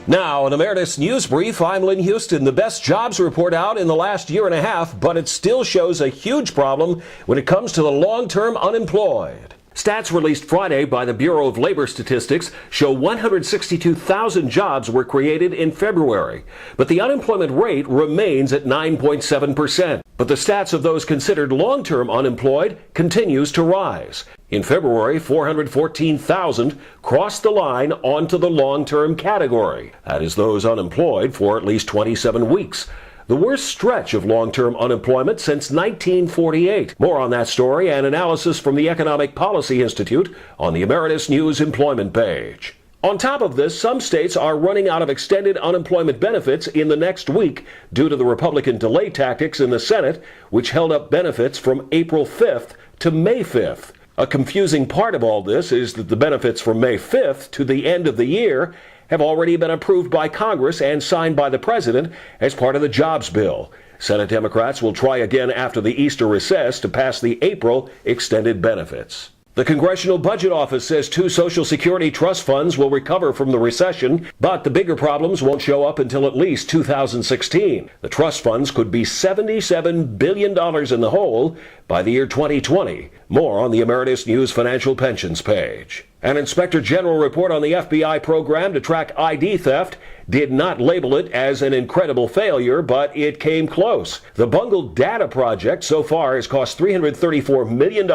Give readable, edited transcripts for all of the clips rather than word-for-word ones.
Now, an Emeritus Newsbrief, I'm Lynn Houston. The best jobs report out in the last year and a half, but it still shows a huge problem when it comes to the long-term unemployed. Stats released Friday by the Bureau of Labor Statistics show 162,000 jobs were created in February, but the unemployment rate remains at 9.7%. But the stats of those considered long-term unemployed continues to rise. In February, 414,000 crossed the line onto the long-term category. That is those unemployed for at least 27 weeks. The worst stretch of long-term unemployment since 1948. More on that story and analysis from the Economic Policy Institute on the Emeritus News employment page. On top of this, some states are running out of extended unemployment benefits in the next week due to the Republican delay tactics in the Senate, which held up benefits from April 5th to May 5th. A confusing part of all this is that the benefits from May 5th to the end of the year have already been approved by Congress and signed by the President as part of the jobs bill. Senate Democrats will try again after the Easter recess to pass the April extended benefits. The Congressional Budget Office says 2 Social Security trust funds will recover from the recession, but the bigger problems won't show up until at least 2016. The trust funds could be $77 billion in the hole by the year 2020. More on the Emeritus News Financial Pensions page. An Inspector General report on the FBI program to track ID theft did not label it as an incredible failure, but it came close. The bungled data project so far has cost $334 million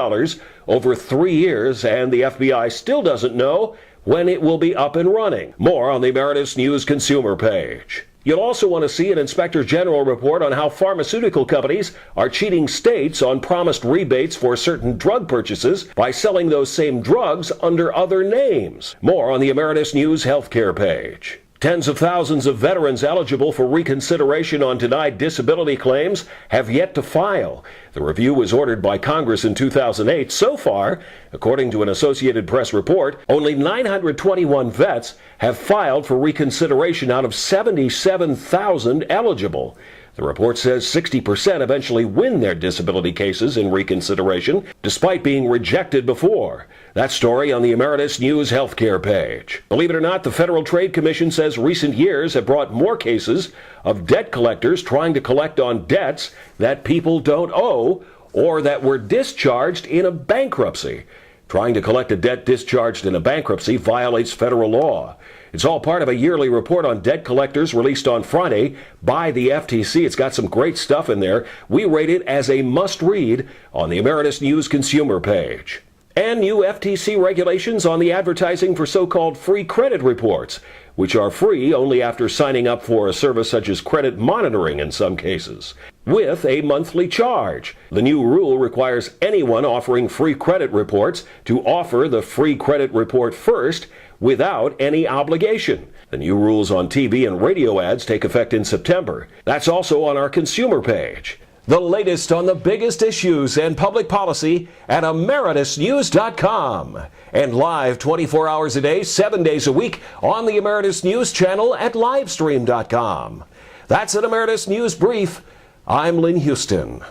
over 3 years, and the FBI still doesn't know when it will be up and running. More on the Emeritus News consumer page. You'll also want to see an Inspector General report on how pharmaceutical companies are cheating states on promised rebates for certain drug purchases by selling those same drugs under other names. More on the Emeritus News healthcare page. Tens of thousands of veterans eligible for reconsideration on denied disability claims have yet to file. The review was ordered by Congress in 2008. So far, according to an Associated Press report, only 921 vets have filed for reconsideration out of 77,000 eligible. The report says 60% eventually win their disability cases in reconsideration, despite being rejected before. That story on the Emeritus News healthcare page. Believe it or not, the Federal Trade Commission says recent years have brought more cases of debt collectors trying to collect on debts that people don't owe or that were discharged in a bankruptcy. Trying to collect a debt discharged in a bankruptcy violates federal law. It's all part of a yearly report on debt collectors released on Friday by the FTC. It's got some great stuff in there. We rate it as a must-read on the Emeritus News consumer page. And new FTC regulations on the advertising for so-called free credit reports, which are free only after signing up for a service such as credit monitoring in some cases, with a monthly charge. The new rule requires anyone offering free credit reports to offer the free credit report first without any obligation. The new rules on TV and radio ads take effect in September. That's also on our consumer page. The latest on the biggest issues and public policy at emeritusnews.com. And live 24 hours a day, 7 days a week on the Emeritus News channel at livestream.com. That's an Emeritus News Brief. I'm Lynn Houston.